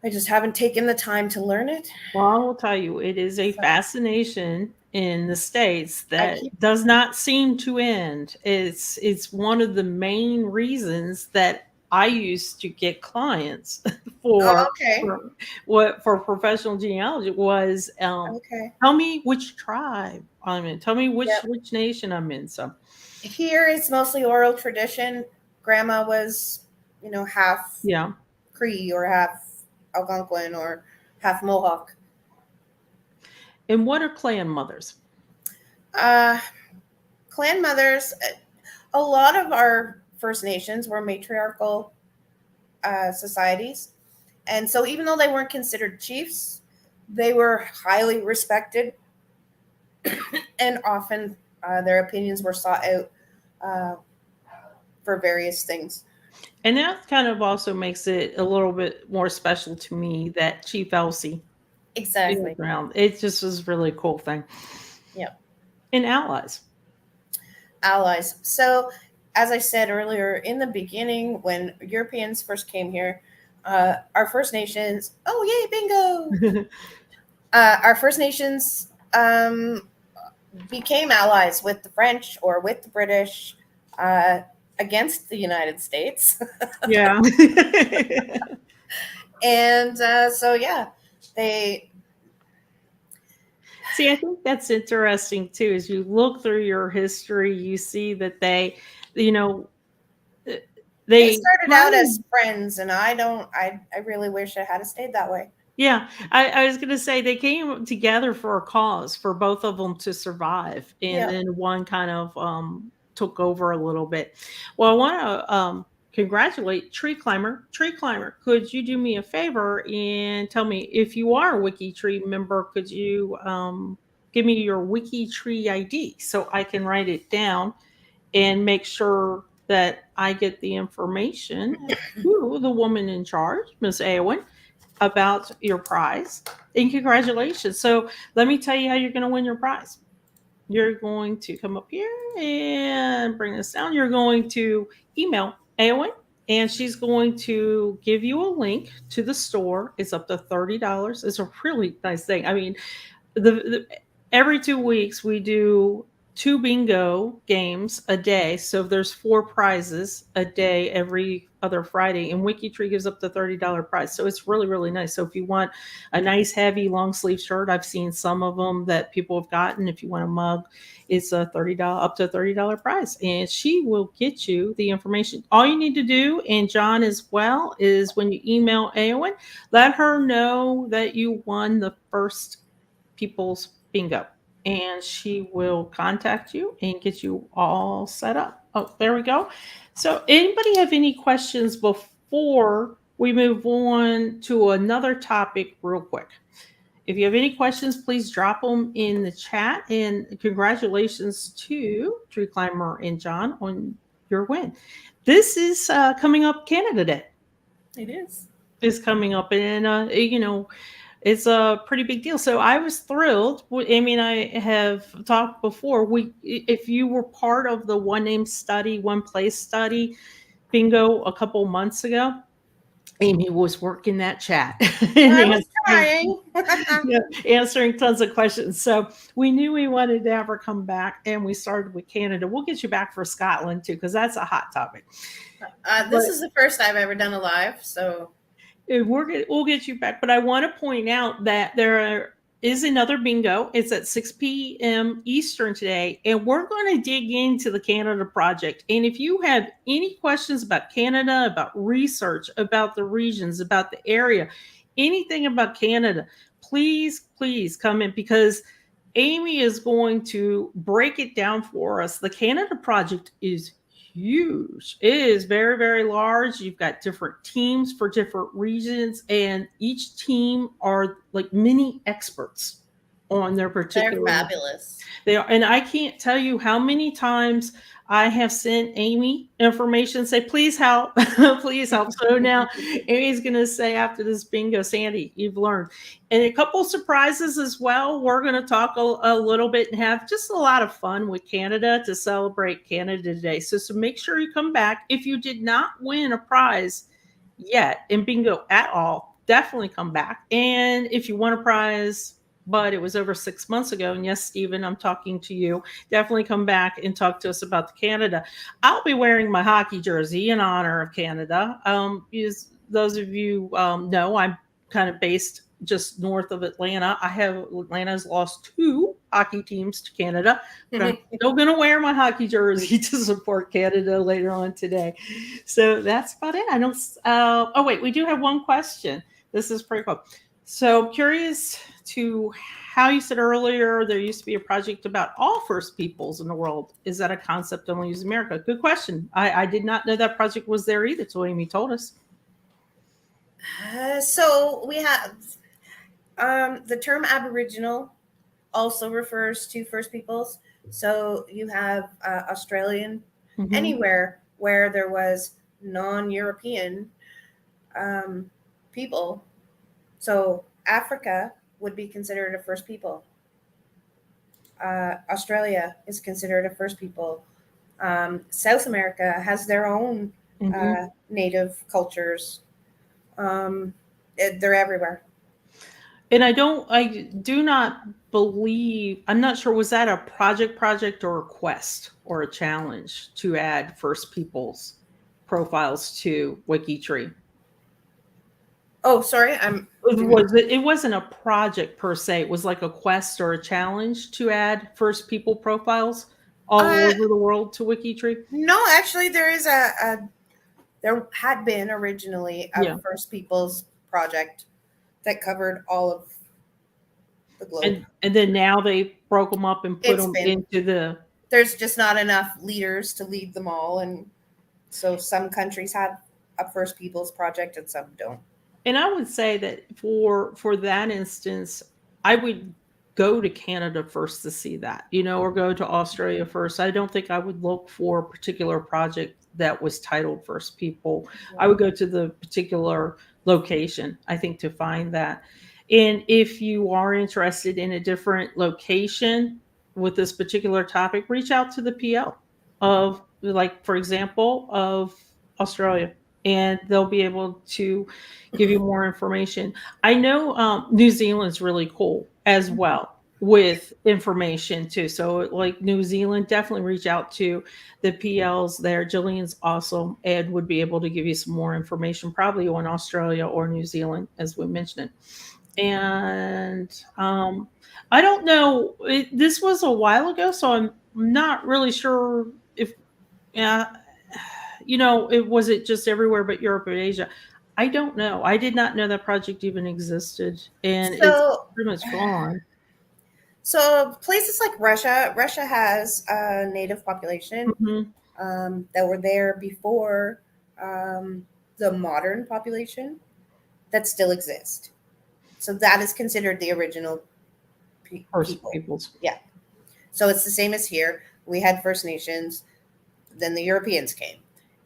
I just haven't taken the time to learn it. Well, I will tell you, it is a fascination in the States that does not seem to end. It's one of the main reasons that I used to get clients for professional genealogy was tell me which tribe I'm in, tell me which nation I'm in. So here it's mostly oral tradition. Grandma was, half Cree or half Algonquin or half Mohawk. And what are clan mothers? Clan mothers, a lot of our First Nations were matriarchal societies. And so even though they weren't considered chiefs, they were highly respected. And often their opinions were sought out for various things. And that kind of also makes it a little bit more special to me that Chief Elsie Exactly. ground. It just was a really cool thing. Yep. And allies. Allies. So, as I said earlier, in the beginning, when Europeans first came here, our First Nations, oh, yay, bingo! Our First Nations became allies with the French or with the British uh, against the United States. Yeah. And so, yeah, they. See, I think that's interesting too. As you look through your history, you see that they, you know, uh, They they started out kind as friends, and I really wish it had stayed that way. yeah, I was gonna say they came together for a cause for both of them to survive, and Yep. then one kind of took over a little bit. Well, I want to congratulate Tree Climber. Tree Climber, could you do me a favor and tell me if you are a WikiTree member? Could you give me your WikiTree ID so I can write it down and make sure that I get the information to the woman in charge, Miss Eowyn, about your prize. And congratulations. So let me tell you how you're going to win your prize. You're going to come up here and bring this down. You're going to email Eowyn, and she's going to give you a link to the store. It's up to $30. It's a really nice thing. I mean, the every 2 weeks we do two bingo games a day, so there's four prizes a day every other Friday, and WikiTree gives up the $30 prize, so it's really really nice. So if you want a nice heavy long sleeve shirt, I've seen some of them that people have gotten. If you want a mug, it's a $30 up to $30 prize, and she will get you the information. All you need to do, and John as well, is when you email Eowyn, let her know that you won the first people's bingo, and she will contact you and get you all set up. Oh, there we go. So anybody have any questions before we move on to another topic real quick? If you have any questions, please drop them in the chat, and congratulations to Tree Climber and John on your win. This is coming up Canada Day It is. is coming up, and it's a pretty big deal. So I was thrilled. Amy and I have talked before. If you were part of the one name study, one place study bingo a couple months ago, Amy was working that chat and I was trying. yeah, answering tons of questions. So we knew we wanted to have her come back, and we started with Canada. We'll get you back for Scotland too, because that's a hot topic. This is the first I've ever done a live, so We'll get you back, but I want to point out that there is another bingo. It's at 6 p.m. Eastern today, and we're going to dig into the Canada project. And if you have any questions about Canada, about research, about the regions, about the area, anything about Canada, please come in, because Amy is going to break it down for us. The Canada project is huge. It is very, very large. You've got different teams for different regions, and each team are like mini experts on their they're particular. fabulous. They are, and I can't tell you how many times I have sent Amy information, say, please help, please help. So now Amy's going to say after this bingo, Sandy, you've learned. And a couple surprises as well. We're going to talk a little bit and have just a lot of fun with Canada to celebrate Canada Day. So make sure you come back. If you did not win a prize yet in bingo at all, definitely come back. And if you won a prize, but it was over 6 months ago, and yes, Stephen, I'm talking to you, definitely come back and talk to us about the Canada. I'll be wearing my hockey jersey in honor of Canada. Because those of you know, I'm kind of based just north of Atlanta. Atlanta's lost two hockey teams to Canada. But I'm still going to wear my hockey jersey to support Canada later on today. So that's about it. I don't. Oh wait, we do have one question. This is pretty cool. So curious to how you said earlier there used to be a project about all First Peoples in the world. Is that a concept only used in America? Good question. I did not know that project was there either till Amy told us. So we have the term Aboriginal also refers to First Peoples. So you have Australian, Mhm. anywhere where there was non-European people. So Africa would be considered a First People. Australia is considered a First People. South America has their own native cultures. They're everywhere. And I do not believe, I'm not sure, was that a project or a quest or a challenge to add First Peoples profiles to WikiTree? Oh, sorry. It wasn't a project per se. It was like a quest or a challenge to add First People profiles all over the world to WikiTree. No, actually, there is there had been originally a First Peoples project that covered all of the globe. And then now they broke them up and put them into the. There's just not enough leaders to lead them all, and so some countries have a First Peoples project and some don't. And I would say that for that instance, I would go to Canada first to see that, or go to Australia first. I don't think I would look for a particular project that was titled First People. Yeah. I would go to the particular location, I think, to find that. And if you are interested in a different location with this particular topic, reach out to the PL of, like, for example, of Australia, and they'll be able to give you more information. I know New Zealand's really cool as well with information too. So like New Zealand, definitely reach out to the PLs there. Jillian's awesome and would be able to give you some more information, probably on Australia or New Zealand, as we mentioned it. And I don't know, this was a while ago, so I'm not really sure if, it wasn't just everywhere but Europe and Asia. I don't know. I did not know that project even existed, and it's pretty much gone. So places like Russia has a native population that were there before the modern population that still exist. So that is considered the original First Peoples. Yeah. So it's the same as here. We had First Nations, then the Europeans came.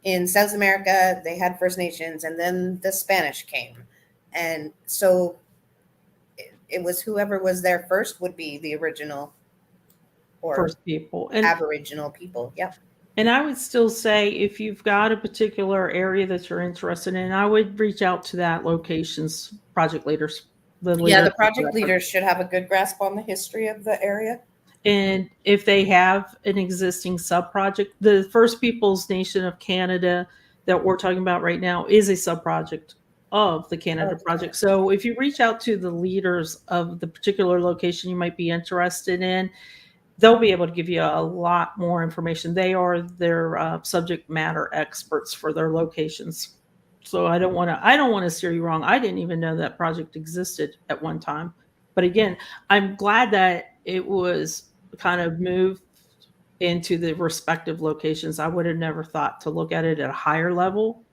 In South America, they had First Nations, and then the Spanish came. And so it was whoever was there first would be the original or First People. And Aboriginal people. Yep. And I would still say, if you've got a particular area that you're interested in, I would reach out to that location's project leaders. The project leaders should have a good grasp on the history of the area. And if they have an existing sub-project, the First Peoples Nation of Canada that we're talking about right now is a sub-project of the Canada project. So if you reach out to the leaders of the particular location you might be interested in, they'll be able to give you a lot more information. They are their subject matter experts for their locations. So I don't want to steer you wrong. I didn't even know that project existed at one time. But again, I'm glad that it was kind of moved into the respective locations. I would have never thought to look at it at a higher level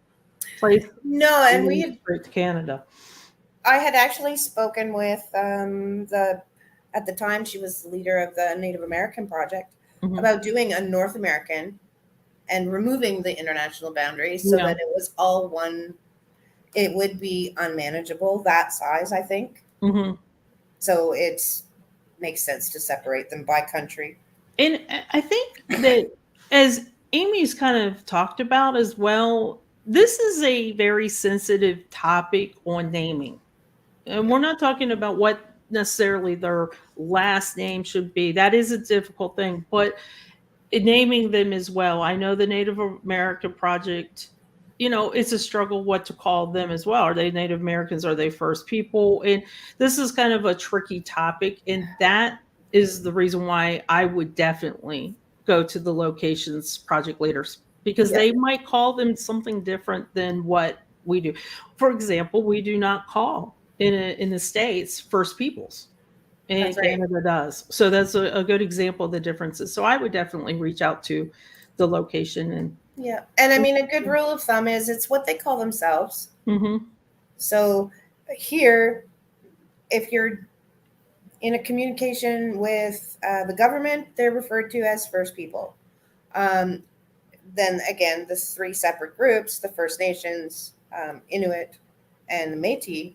place. No, and we had straight to Canada. I had actually spoken with at the time she was the leader of the Native American project about doing a North American and removing the international boundaries so that it was all one. It would be unmanageable, that size, I think. So it makes sense to separate them by country. And I think that, as Amy's kind of talked about as well, this is a very sensitive topic on naming. And we're not talking about what necessarily their last name should be. That is a difficult thing, but naming them as well. I know the Native American Project, it's a struggle what to call them as well. Are they Native Americans? Are they First People? And this is kind of a tricky topic. And that is the reason why I would definitely go to the locations project leaders, because they might call them something different than what we do. For example, we do not call in the States First Peoples. And Canada does. So that's a good example of the differences. So I would definitely reach out to the location. And I mean, a good rule of thumb is it's what they call themselves. So here, if you're in a communication with the government, they're referred to as First People. Then again, the three separate groups, the First Nations, Inuit, and the Métis,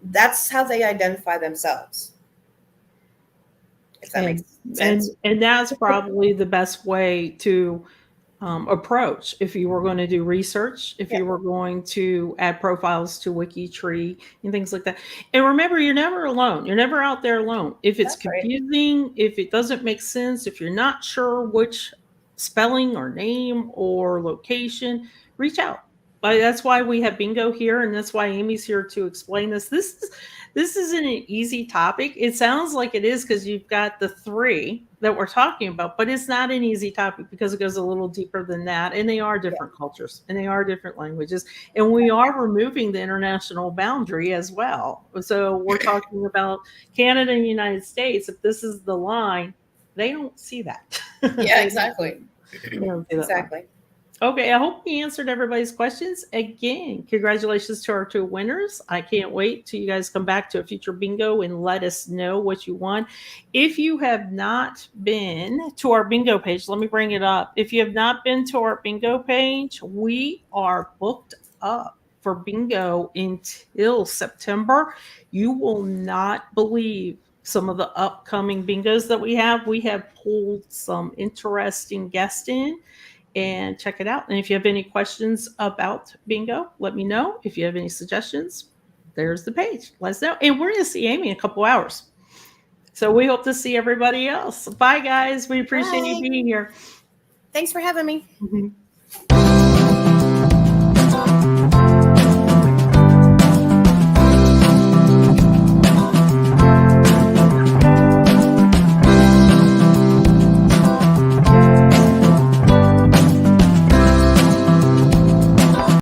That's how they identify themselves. If that makes sense. And that's probably the best way to approach if you were going to do research, if you were going to add profiles to WikiTree and things like that. And remember, you're never alone. You're never out there alone. If it's confusing, if it doesn't make sense, if you're not sure which spelling or name or location, reach out. But that's why we have bingo here, and that's why Amy's here to explain this. This isn't an easy topic. It sounds like it is because you've got the three that we're talking about, but it's not an easy topic because it goes a little deeper than that. And they are different cultures and they are different languages. And we are removing the international boundary as well. So we're talking about Canada and the United States. If this is the line, they don't see that. Yeah, exactly. They don't see that Exactly. line. Okay, I hope we answered everybody's questions. Again, congratulations to our two winners. I can't wait till you guys come back to a future bingo and let us know what you won. If you have not been to our bingo page, let me bring it up. If you have not been to our bingo page, we are booked up for bingo until September. You will not believe some of the upcoming bingos that we have. We have pulled some interesting guests in. And check it out. And if you have any questions about bingo, let me know. If you have any suggestions, there's the page. Let us know. And we're going to see Amy in a couple hours. So we hope to see everybody else. Bye, guys. We appreciate you being here. Thanks for having me. Mm-hmm.